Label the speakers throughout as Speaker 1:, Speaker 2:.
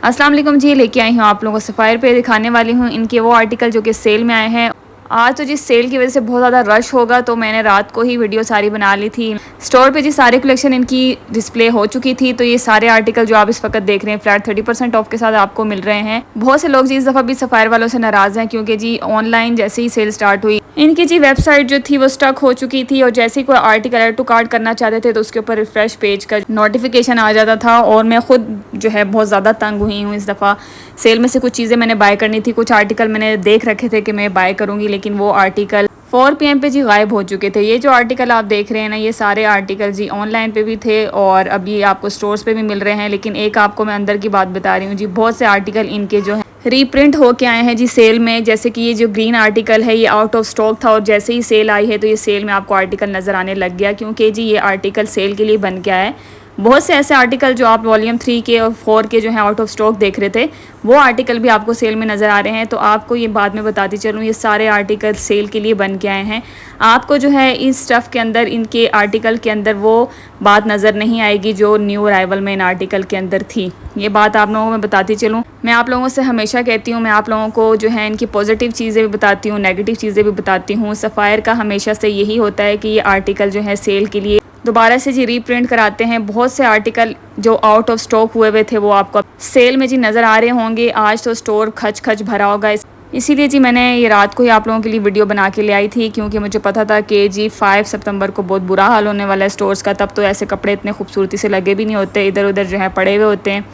Speaker 1: अस्सलाम वालेकुम जी, लेके आई हूँ आप लोगों को सफ़ायर पे दिखाने वाली हूँ इनके वो आर्टिकल जो कि सेल में आए हैं। आज तो जी सेल की वजह से बहुत ज़्यादा रश होगा, तो मैंने रात को ही वीडियो सारी बना ली थी। स्टोर पे जी सारे कलेक्शन इनकी डिस्प्ले हो चुकी थी, तो ये सारे आर्टिकल जो आप इस वक्त देख रहे हैं फ्लैट 30% ऑफ के साथ आपको मिल रहे हैं। बहुत से लोग जी इस दफ़ा भी सफ़ायर वालों से नाराज़ हैं, क्योंकि जी ऑनलाइन जैसे ही सेल स्टार्ट हुई इनकी जी वेबसाइट जो थी वो स्टक हो चुकी थी, और जैसे ही कोई आर्टिकल ऐड टू कार्ट करना चाहते थे तो उसके ऊपर रिफ्रेश पेज का नोटिफिकेशन आ जाता था। और मैं खुद जो है बहुत ज़्यादा तंग हुई हूँ इस दफ़ा। सेल में से कुछ चीज़ें मैंने बाय करनी थी, कुछ आर्टिकल मैंने देख रखे थे कि मैं बाय करूँगी, लेकिन वो आर्टिकल 4 PM पे जी गायब हो चुके थे। ये जो आर्टिकल आप देख रहे हैं ना, ये सारे आर्टिकल जी ऑनलाइन पे भी थे और अभी आपको स्टोर्स पे भी मिल रहे हैं। लेकिन एक आपको मैं अंदर की बात बता रही हूँ जी, बहुत से आर्टिकल इनके जो है रीप्रिंट होके आए हैं जी सेल में। जैसे कि ये जो ग्रीन आर्टिकल है ये आउट ऑफ स्टॉक था, और जैसे ही सेल आई है तो ये सेल में आपको आर्टिकल नज़र आने लग गया, क्योंकि जी ये आर्टिकल सेल के लिए बन के आया है। बहुत से ऐसे आर्टिकल जो आप वॉल्यूम 3 के और 4 के जो है आउट ऑफ स्टॉक देख रहे थे, वो आर्टिकल भी आपको सेल में नज़र आ रहे हैं। तो आपको ये बाद में बताती चलूँ, ये सारे आर्टिकल सेल के लिए बन के आए हैं। आपको जो है इस स्टफ़ के अंदर, इनके आर्टिकल के अंदर वो बात नज़र नहीं आएगी जो न्यू अराइवल में इन आर्टिकल के अंदर थी। ये बात आप लोगों को मैं बताती चलूँ। मैं आप लोगों से हमेशा कहती हूँ, मैं आप लोगों को जो है इनकी पॉजिटिव चीज़ें भी बताती हूँ, नेगेटिव चीज़ें भी बताती हूँ। सफ़ायर का हमेशा से यही होता है कि ये आर्टिकल जो है सेल के लिए दोबारा से जी रीप्रिंट कराते हैं। बहुत से आर्टिकल जो आउट ऑफ स्टॉक हुए थे वो आपको सेल में जी नज़र आ रहे होंगे। आज तो स्टोर खच खच भरा होगा, इसीलिए जी मैंने ये रात को ही आप लोगों के लिए वीडियो बना के ले आई थी, क्योंकि मुझे पता था कि जी 5 सितंबर को बहुत बुरा हाल होने वाला है स्टोर्स का। तब तो ऐसे कपड़े इतने खूबसूरती से लगे भी नहीं होते, इधर उधर जो है पड़े हुए होते हैं।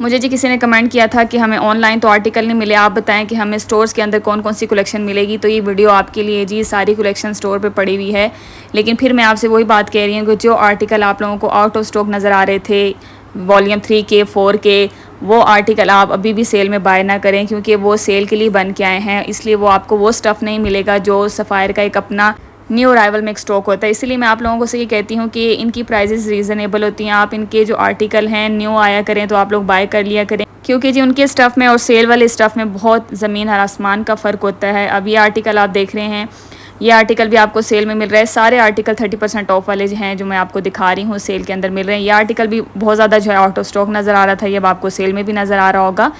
Speaker 1: मुझे जी किसी ने कमेंट किया था कि हमें ऑनलाइन तो आर्टिकल नहीं मिले, आप बताएं कि हमें स्टोर्स के अंदर कौन कौन सी कलेक्शन मिलेगी। तो ये वीडियो आपके लिए जी, सारी कलेक्शन स्टोर पे पड़ी हुई है। लेकिन फिर मैं आपसे वही बात कह रही हूँ कि जो आर्टिकल आप लोगों को आउट ऑफ स्टॉक नज़र आ रहे थे वॉल्यूम 3 के 4 के, वो आर्टिकल आप अभी भी सेल में बाय ना करें, क्योंकि वो सेल के लिए बन के आए हैं। इसलिए वो आपको वो स्टफ़ नहीं मिलेगा जो सफ़ायर का एक अपना न्यू अराइवल में एक स्टॉक होता है। इसलिए मैं आप लोगों को से ये कहती हूँ कि इनकी प्राइसेस रीज़नेबल होती हैं। आप इनके जो आर्टिकल हैं न्यू आया करें तो आप लोग बाय कर लिया करें, क्योंकि जी उनके स्टफ़ में और सेल वाले स्टफ़ में बहुत ज़मीन और आसमान का फ़र्क होता है। अब ये आर्टिकल आप देख रहे हैं, ये आर्टिकल भी आपको सेल में मिल रहा है। सारे आर्टिकल 30% ऑफ वाले हैं जो मैं आपको दिखा रही हूँ सेल के अंदर मिल रहे हैं। ये आर्टिकल भी बहुत ज़्यादा जो है आउट ऑफ स्टॉक नज़र आ रहा था, ये अब आपको सेल में भी नज़र आ रहा होगा।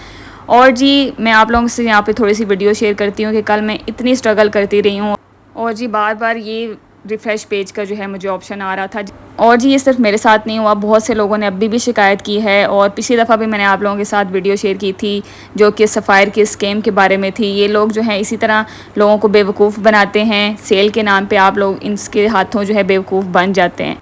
Speaker 1: और जी मैं आप लोगों से यहाँ पे थोड़ी सी वीडियो शेयर करती हूँ कि कल मैं इतनी स्ट्रगल करती रही हूँ, और जी बार बार ये रिफ़्रेश पेज का जो है मुझे ऑप्शन आ रहा था। और जी ये सिर्फ मेरे साथ नहीं हुआ, बहुत से लोगों ने अभी भी शिकायत की है। और पिछली दफ़ा भी मैंने आप लोगों के साथ वीडियो शेयर की थी जो कि सफ़ायर के स्कैम के बारे में थी। ये लोग जो हैं इसी तरह लोगों को बेवकूफ़ बनाते हैं, सेल के नाम पे आप लोग इनके हाथों जो है बेवकूफ़ बन जाते हैं।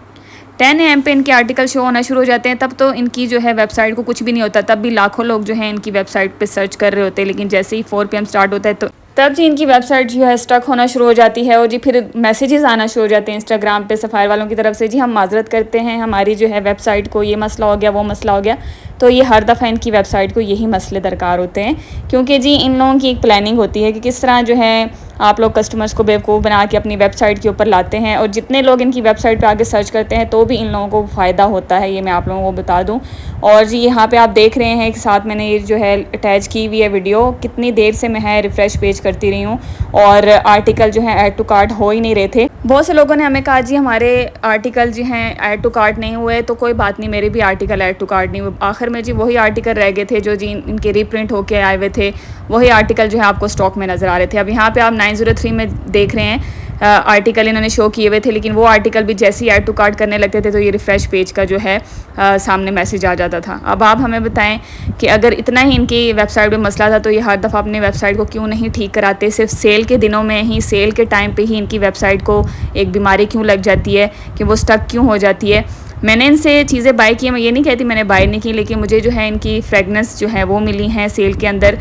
Speaker 1: 10 AM पे इनके आर्टिकल शो होना शुरू हो जाते हैं, तब तो इनकी जो है वेबसाइट को कुछ भी नहीं होता, तब भी लाखों लोग जो हैं इनकी वेबसाइट पे सर्च कर रहे होते हैं। लेकिन जैसे ही 4 PM स्टार्ट होता है तो तब जी इनकी वेबसाइट जो है स्टक होना शुरू हो जाती है, और जी फिर मैसेजेस आना शुरू हो जाते हैं इंस्टाग्राम पे सफ़ायर वालों की तरफ से, जी हम माजरत करते हैं, हमारी जो है वेबसाइट को ये मसला हो गया, वो मसला हो गया। तो ये हर दफ़ा इनकी वेबसाइट को यही मसले दरकार होते हैं, क्योंकि जी इन लोगों की एक प्लानिंग होती है कि किस तरह जो है आप लोग कस्टमर्स को बेवकूफ़ बना के अपनी वेबसाइट के ऊपर लाते हैं। और जितने लोग इनकी वेबसाइट पे आके सर्च करते हैं तो भी इन लोगों को फ़ायदा होता है, ये मैं आप लोगों को बता दूं। और जी यहाँ पे आप देख रहे हैं कि साथ मैंने ये जो है अटैच की हुई है वीडियो, कितनी देर से मैं है रिफ़्रेश पेज करती रही हूँ और आर्टिकल जो है ऐड टू कार्ट हो ही नहीं रहे थे। बहुत से लोगों ने हमें कहा जी हमारे आर्टिकल जो हैं ऐड टू कार्ट नहीं हुए, तो कोई बात नहीं, मेरे भी आर्टिकल ऐड टू कार्ट नहीं हुए। आखिर में जी वही आर्टिकल रह गए थे जो जी इनके रीप्रिंट होके आए हुए थे, वही आर्टिकल जो है आपको स्टॉक में नज़र आ रहे थे। अब यहाँ पे आप 903 में देख रहे हैं आर्टिकल इन्होंने शो किए हुए थे, लेकिन वो आर्टिकल भी जैसे ही ऐड टू कार्ट करने लगते थे तो ये रिफ़्रेश पेज का जो है सामने मैसेज आ जाता था। अब आप हमें बताएं कि अगर इतना ही इनकी वेबसाइट में मसला था तो ये हर दफ़ा अपनी वेबसाइट को क्यों नहीं ठीक कराते, सिर्फ सेल के दिनों में ही, सेल के टाइम पे ही इनकी वेबसाइट को एक बीमारी क्यों लग जाती है कि वो स्टक क्यों हो जाती है। मैंने इनसे चीज़ें बाय की, मैं ये नहीं कहती मैंने बाय नहीं की, लेकिन मुझे जो है इनकी फ्रेगनेंस जो है वो मिली हैं सेल के अंदर।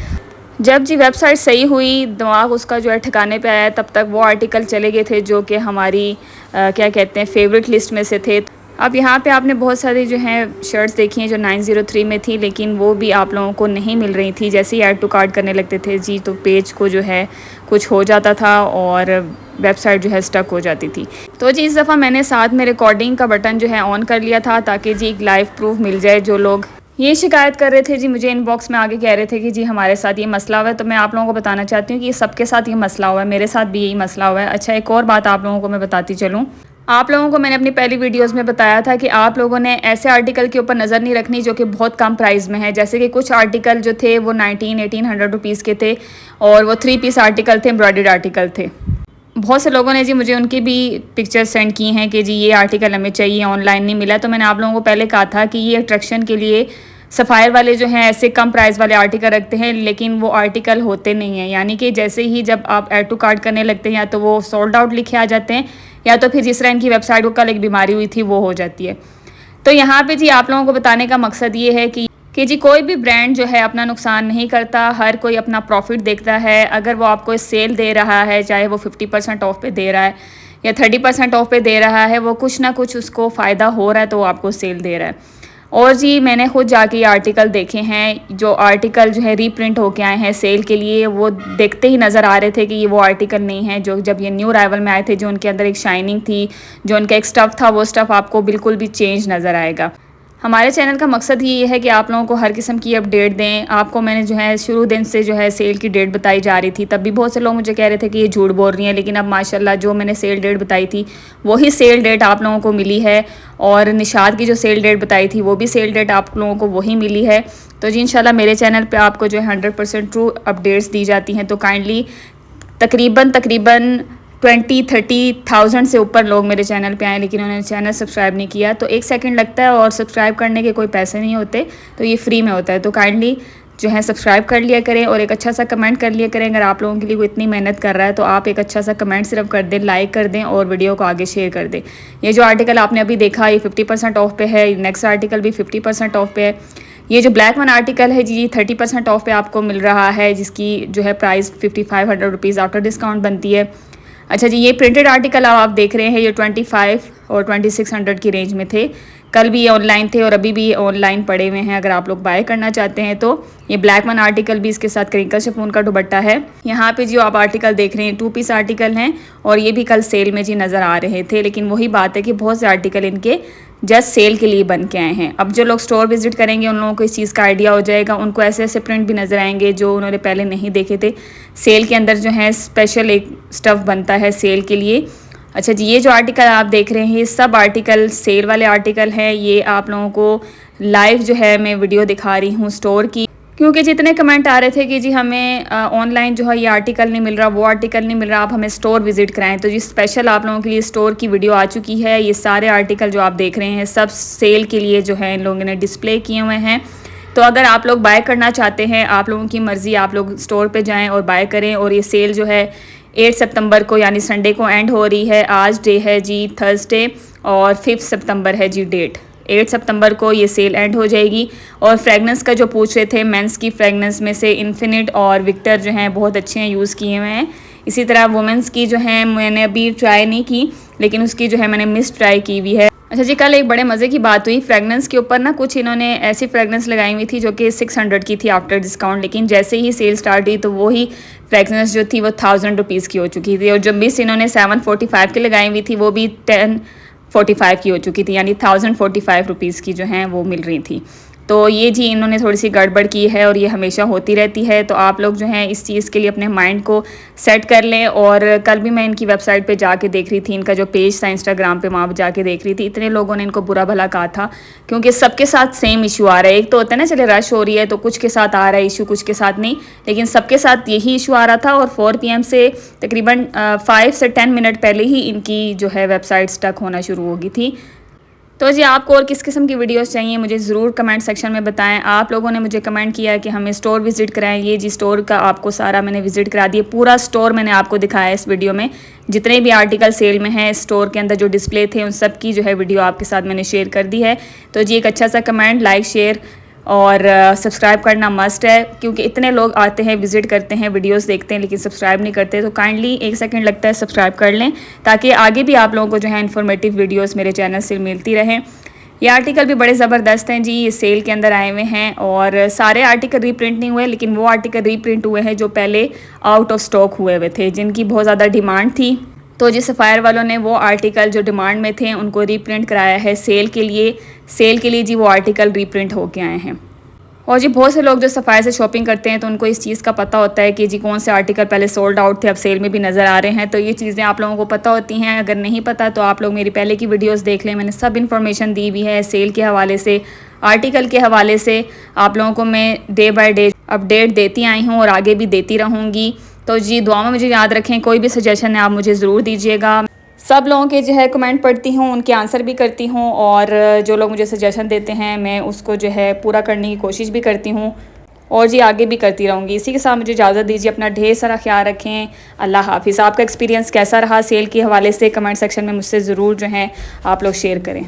Speaker 1: जब जी वेबसाइट सही हुई, दिमाग उसका जो है ठिकाने पे आया, तब तक वो आर्टिकल चले गए थे जो कि हमारी क्या कहते हैं फेवरेट लिस्ट में से थे। अब यहाँ पे आपने बहुत सारी जो हैं शर्ट्स देखी हैं जो 903 में थी, लेकिन वो भी आप लोगों को नहीं मिल रही थी। जैसे ही ऐड टू कार्ट करने लगते थे जी तो पेज को जो है कुछ हो जाता था और वेबसाइट जो है स्टक हो जाती थी। तो जी इस दफ़ा मैंने साथ में रिकॉर्डिंग का बटन जो है ऑन कर लिया था, ताकि जी एक लाइव प्रूफ मिल जाए। जो लोग ये शिकायत कर रहे थे जी, मुझे इनबॉक्स में आगे कह रहे थे कि जी हमारे साथ ये मसला हुआ है, तो मैं आप लोगों को बताना चाहती हूँ कि सबके साथ ये मसला हुआ है, मेरे साथ भी यही मसला हुआ है। अच्छा, एक और बात आप लोगों को मैं बताती चलूँ, आप लोगों को मैंने अपनी पहली वीडियोस में बताया था कि आप लोगों ने ऐसे आर्टिकल के ऊपर नज़र नहीं रखनी जो कि बहुत कम प्राइस में है। जैसे कि कुछ आर्टिकल जो थे वो 1800 रुपीज़ के थे और वो 3 पीस आर्टिकल थे, एम्ब्रॉयडर्ड आर्टिकल थे। बहुत से लोगों ने जी मुझे उनकी भी पिक्चर सेंड की हैं कि जी ये आर्टिकल हमें चाहिए, ऑनलाइन नहीं मिला। तो मैंने आप लोगों को पहले कहा था कि ये अट्रैक्शन के लिए सफ़ायर वाले जो हैं ऐसे कम प्राइस वाले आर्टिकल रखते हैं, लेकिन वो आर्टिकल होते नहीं हैं। यानी कि जैसे ही जब आप ऐड टू कार्ट करने लगते हैं या तो वो सोल्ड आउट लिखे आ जाते हैं या तो फिर जिस तरह इनकी वेबसाइट को कल एक बीमारी हुई थी वो हो जाती है। तो यहाँ पे जी आप लोगों को बताने का मकसद ये है कि जी कोई भी ब्रांड जो है अपना नुकसान नहीं करता, हर कोई अपना प्रॉफिट देखता है। अगर वो आपको सेल दे रहा है, चाहे वो 50% ऑफ पे दे रहा है या 30% ऑफ पे दे रहा है, वो कुछ ना कुछ उसको फ़ायदा हो रहा है तो वो आपको सेल दे रहा है। और जी मैंने खुद जाके ये आर्टिकल देखे हैं, जो आर्टिकल जो है रीप्रिंट होके आए हैं सेल के लिए, वो देखते ही नज़र आ रहे थे कि ये वो आर्टिकल नहीं है जो जब ये न्यू अराइवल में आए थे। जो उनके अंदर एक शाइनिंग थी, जो उनका एक स्टफ़ था, वो स्टफ़ आपको बिल्कुल भी चेंज नज़र आएगा। हमारे चैनल का मकसद ये है कि आप लोगों को हर किस्म की अपडेट दें। आपको मैंने जो है शुरू दिन से जो है सेल की डेट बताई जा रही थी, तब भी बहुत से लोग मुझे कह रहे थे कि ये झूठ बोल रही हैं, लेकिन अब माशाल्लाह जो मैंने सेल डेट बताई थी वही सेल डेट आप लोगों को मिली है। और निशात की जो सेल डेट बताई थी वो भी सेल डेट आप लोगों को वही मिली है। तो जी इंशाल्लाह मेरे चैनल पर आपको जो है 100% ट्रू अपडेट्स दी जाती हैं। तो काइंडली तकरीबन 20-30,000 से ऊपर लोग मेरे चैनल पे आए लेकिन उन्होंने चैनल सब्सक्राइब नहीं किया। तो 1 सेकंड लगता है और सब्सक्राइब करने के कोई पैसे नहीं होते, तो ये फ्री में होता है। तो काइंडली जो है सब्सक्राइब कर लिया करें और एक अच्छा सा कमेंट कर लिया करें। अगर आप लोगों के लिए कोई इतनी मेहनत कर रहा है तो आप एक अच्छा सा कमेंट सिर्फ कर दें, लाइक कर दें और वीडियो को आगे शेयर कर दें। ये जो आर्टिकल आपने अभी देखा ये 50% ऑफ पे है, नेक्स्ट आर्टिकल भी 50% ऑफ पे है। ये जो ब्लैक वन आर्टिकल है जी 30% ऑफ पे आपको मिल रहा है, जिसकी जो है प्राइस 5500 रुपीज़ आफ्टर डिस्काउंट बनती है। अच्छा जी, ये प्रिंटेड आर्टिकल आप देख रहे हैं, ये 25 और 2600 की रेंज में थे। कल भी ये ऑनलाइन थे और अभी भी ये ऑनलाइन पड़े हुए हैं, अगर आप लोग बाय करना चाहते हैं तो। ये ब्लैक वन आर्टिकल भी, इसके साथ क्रिंकल शिफॉन का दुपट्टा है। यहाँ पे जो आप आर्टिकल देख रहे हैं 2 पीस आर्टिकल हैं और ये भी कल सेल में जी नज़र आ रहे थे। लेकिन वही बात है कि बहुत से आर्टिकल इनके जस्ट सेल के लिए बन के आए हैं। अब जो लोग स्टोर विजिट करेंगे उन लोगों को इस चीज़ का आइडिया हो जाएगा, उनको ऐसे ऐसे प्रिंट भी नज़र आएंगे जो उन्होंने पहले नहीं देखे थे। सेल के अंदर जो है स्पेशल एक स्टफ़ बनता है सेल के लिए। अच्छा जी, ये जो आर्टिकल आप देख रहे हैं ये सब आर्टिकल सेल वाले आर्टिकल हैं। ये आप लोगों को लाइव जो है मैं वीडियो दिखा रही हूँ स्टोर की, क्योंकि जितने कमेंट आ रहे थे कि जी हमें ऑनलाइन जो है ये आर्टिकल नहीं मिल रहा, वो आर्टिकल नहीं मिल रहा, आप हमें स्टोर विजिट कराएं। तो जी स्पेशल आप लोगों के लिए स्टोर की वीडियो आ चुकी है। ये सारे आर्टिकल जो आप देख रहे हैं सब सेल के लिए जो है इन लोगों ने डिस्प्ले किए हुए हैं। तो अगर आप लोग बाय करना चाहते हैं, आप लोगों की मर्ज़ी, आप लोग स्टोर पे जाएं और बाय करें। और ये सेल जो है 8 सितंबर को यानी संडे को एंड हो रही है। आज डे है जी थर्सडे और 5 सितंबर है जी डेट। 8 सितंबर को ये सेल एंड हो जाएगी। और फ्रेगनेंस का जो पूछ रहे थे, मेंस की फ्रेगनेंस में से इन्फिनिट और विक्टर जो हैं बहुत अच्छे हैं, यूज़ किए हुए हैं। इसी तरह वुमेंस की जो है मैंने अभी ट्राई नहीं की, लेकिन उसकी जो है मैंने मिस ट्राई की हुई है। अच्छा जी, कल एक बड़े मज़े की बात हुई फ्रेगनेंस के ऊपर ना। कुछ इन्होंने ऐसी फ्रेगनेंस लगाई हुई थी जो कि 600 की थी आफ्टर डिस्काउंट, लेकिन जैसे ही सेल स्टार्ट हुई तो वही फ्रेगनेंस जो थी वो 1000 रुपीज़ की हो चुकी थी। और जो मिस इन्होंने 745 की लगाई हुई थी वो भी 1045 की हो चुकी थी, यानी 1045 रुपीज़ की जो हैं वो मिल रही थी। तो ये जी इन्होंने थोड़ी सी गड़बड़ की है और ये हमेशा होती रहती है। तो आप लोग जो हैं इस चीज़ के लिए अपने माइंड को सेट कर लें। और कल भी मैं इनकी वेबसाइट पे जाके देख रही थी, इनका जो पेज था इंस्टाग्राम पे, वहाँ जाके देख रही थी। इतने लोगों ने इनको बुरा भला कहा था, क्योंकि सबके साथ सेम इशू आ रहा है। एक तो होता है ना, चले रश हो रही है तो कुछ के साथ आ रहा है इशू, कुछ के साथ नहीं, लेकिन सबके साथ यही इशू आ रहा था। और 4 PM से तकरीबन 5 से 10 मिनट पहले ही इनकी जो है वेबसाइट स्टक होना शुरू हो गई थी। तो जी आपको और किस किस्म की वीडियोस चाहिए मुझे ज़रूर कमेंट सेक्शन में बताएं। आप लोगों ने मुझे कमेंट किया कि हमें स्टोर विज़िट कराएं। ये जी स्टोर का आपको सारा मैंने विज़िट करा दिया, पूरा स्टोर मैंने आपको दिखाया है इस वीडियो में। जितने भी आर्टिकल सेल में हैं स्टोर के अंदर जो डिस्प्ले थे उन सब की जो है वीडियो आपके साथ मैंने शेयर कर दी है। तो जी एक अच्छा सा कमेंट, लाइक, शेयर और सब्सक्राइब करना मस्ट है, क्योंकि इतने लोग आते हैं, विज़िट करते हैं, वीडियोस देखते हैं, लेकिन सब्सक्राइब नहीं करते। तो काइंडली 1 सेकंड लगता है, सब्सक्राइब कर लें ताकि आगे भी आप लोगों को जो है इन्फॉर्मेटिव वीडियोस मेरे चैनल से मिलती रहें। ये आर्टिकल भी बड़े ज़बरदस्त हैं जी, ये सेल के अंदर आए हुए हैं। और सारे आर्टिकल रीप्रिंट नहीं हुए, लेकिन वो आर्टिकल रीप्रिंट हुए हैं जो पहले आउट ऑफ स्टॉक हुए थे, जिनकी बहुत ज़्यादा डिमांड थी। तो जी सफ़ायर वालों ने वो आर्टिकल जो डिमांड में थे उनको रीप्रिंट कराया है सेल के लिए। सेल के लिए जी वो आर्टिकल रीप्रिंट होके आए हैं। और जी बहुत से लोग जो सफ़ायर से शॉपिंग करते हैं तो उनको इस चीज़ का पता होता है कि जी कौन से आर्टिकल पहले सोल्ड आउट थे, अब सेल में भी नज़र आ रहे हैं। तो ये चीज़ें आप लोगों को पता होती हैं। अगर नहीं पता तो आप लोग मेरी पहले की वीडियोस देख लें, मैंने सब इन्फॉर्मेशन दी हुई है सेल के हवाले से, आर्टिकल के हवाले से। आप लोगों को मैं डे बाय डे अपडेट देती आई हूँ और आगे भी देती रहूँगी। तो जी दुआ में मुझे याद रखें, कोई भी सजेशन है आप मुझे ज़रूर दीजिएगा। सब लोगों के जो है कमेंट पढ़ती हूँ, उनके आंसर भी करती हूँ और जो लोग मुझे सजेशन देते हैं मैं उसको जो है पूरा करने की कोशिश भी करती हूँ और जी आगे भी करती रहूँगी। इसी के साथ मुझे इजाज़त दीजिए, अपना ढेर सारा ख्याल रखें। अल्लाह हाफ़िज़। आपका एक्सपीरियंस कैसा रहा सेल के हवाले से कमेंट सेक्शन में मुझसे ज़रूर जो है आप लोग शेयर करें।